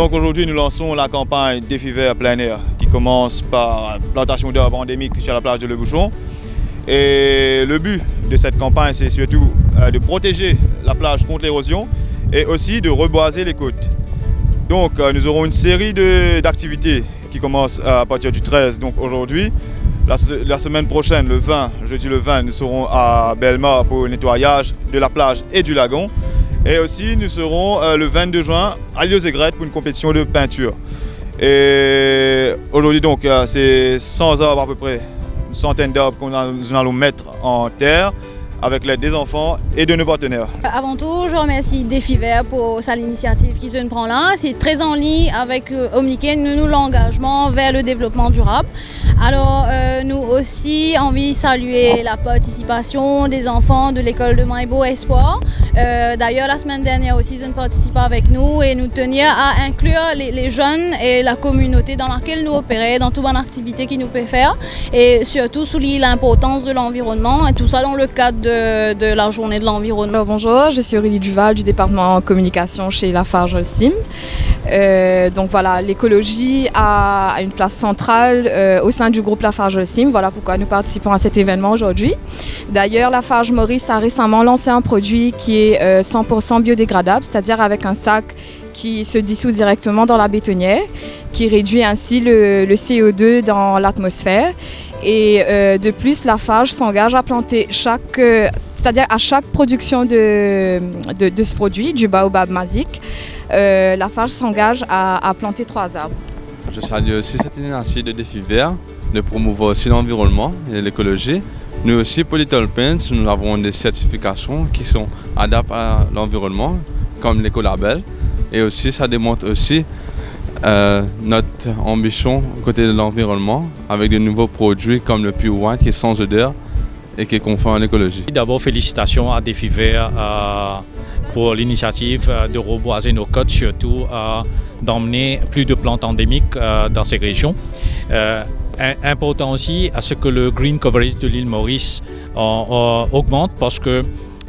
Donc aujourd'hui, nous lançons la campagne Défi Vert plein air qui commence par plantation d'arbres endémiques sur la plage de Le Bouchon. Et le but de cette campagne, c'est surtout de protéger la plage contre l'érosion et aussi de reboiser les côtes. Donc nous aurons une série d'activités qui commencent à partir du 13, donc aujourd'hui. La semaine prochaine, le 20, jeudi le 20, nous serons à Bellemare pour le nettoyage de la plage et du lagon. Et aussi, nous serons le 22 juin à l'île aux Aigrettes pour une compétition de peinture. Et aujourd'hui, donc, c'est 100 arbres à peu près, une centaine d'arbres que nous allons mettre en terre avec l'aide des enfants et de nos partenaires. Avant tout, je remercie Défi Vert pour l'initiative qui se prend là. C'est très en ligne avec Omniquet, nous l'engagement vers le développement durable. Alors, nous aussi, envie de saluer la participation des enfants de l'école de Maïbo Espoir. D'ailleurs, la semaine dernière aussi, ils ont participé avec nous et nous tenir à inclure les jeunes et la communauté dans laquelle nous opérons, dans toute bonne activité qu'ils nous peuvent faire. Et surtout, souligner l'importance de l'environnement et tout ça dans le cadre de la journée de l'environnement. Alors, bonjour, je suis Aurélie Duval du département communication chez Lafarge Holcim. Donc voilà, l'écologie a une place centrale au sein du groupe Lafarge Holcim. Voilà pourquoi nous participons à cet événement aujourd'hui. D'ailleurs, Lafarge Maurice a récemment lancé un produit qui est 100% biodégradable, c'est-à-dire avec un sac qui se dissout directement dans la bétonnière, qui réduit ainsi le CO2 dans l'atmosphère. Et de plus, Lafarge s'engage à planter c'est-à-dire à chaque production de ce produit, du baobab masique, Lafarge s'engage à planter 3 arbres. Je salue aussi cette initiative de Défi Vert, de promouvoir aussi l'environnement et l'écologie. Nous aussi, pour Little Paints, nous avons des certifications qui sont adaptées à l'environnement, comme l'écolabel. Et aussi, ça démontre aussi notre ambition côté de l'environnement avec de nouveaux produits comme le Pure White qui est sans odeur et qui est conforme à l'écologie. D'abord, félicitations à Défi Vert pour l'initiative de reboiser nos côtes, surtout d'emmener plus de plantes endémiques dans ces régions. Important aussi à ce que le green coverage de l'île Maurice augmente parce que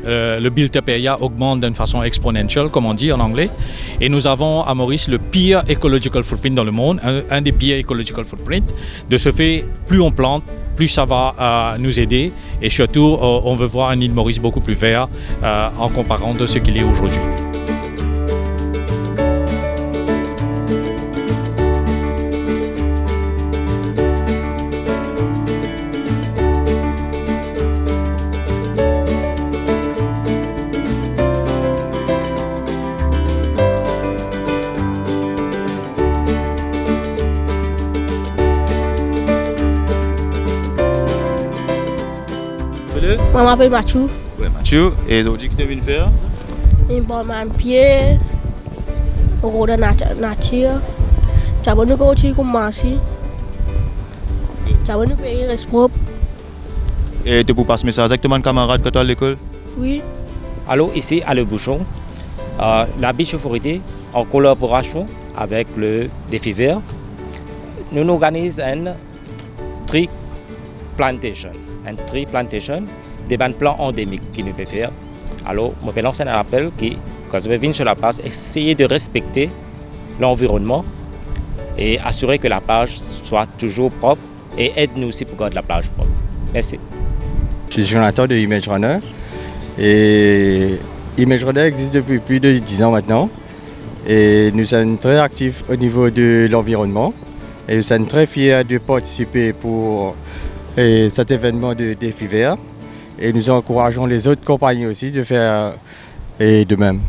le built up area augmente d'une façon exponentielle, comme on dit en anglais. Et nous avons à Maurice le pire ecological footprint dans le monde, un des pires ecological footprints. De ce fait, plus on plante, plus ça va nous aider. Et surtout, on veut voir une île Maurice beaucoup plus verte en comparant de ce qu'il est aujourd'hui. Je m'appelle Mathieu. Oui, Mathieu. Et aujourd'hui, qu'est-ce que tu viens de faire? Je vais un pied au cours de la nature. Je vais nous aussi commencer. Je vais nous payer les propres. Et tu peux passer message exactement à camarade quand tu es à l'école? Oui. Alors ici à Le Bouchon, la Beach Authority, en collaboration avec le Défi Vert, nous organisons une tree plantation. Un tree plantation des plants endémiques qui nous peut faire. Alors, je vais lancer un appel qui, quand je viens sur la place, essayer de respecter l'environnement et assurer que la plage soit toujours propre et aide-nous aussi pour garder la plage propre. Merci. Je suis Jonathan de Image Runner et Image Runner existe depuis plus de 10 ans maintenant et nous sommes très actifs au niveau de l'environnement et nous sommes très fiers de participer pour cet événement de Défi Vert et nous encourageons les autres compagnies aussi de faire de même.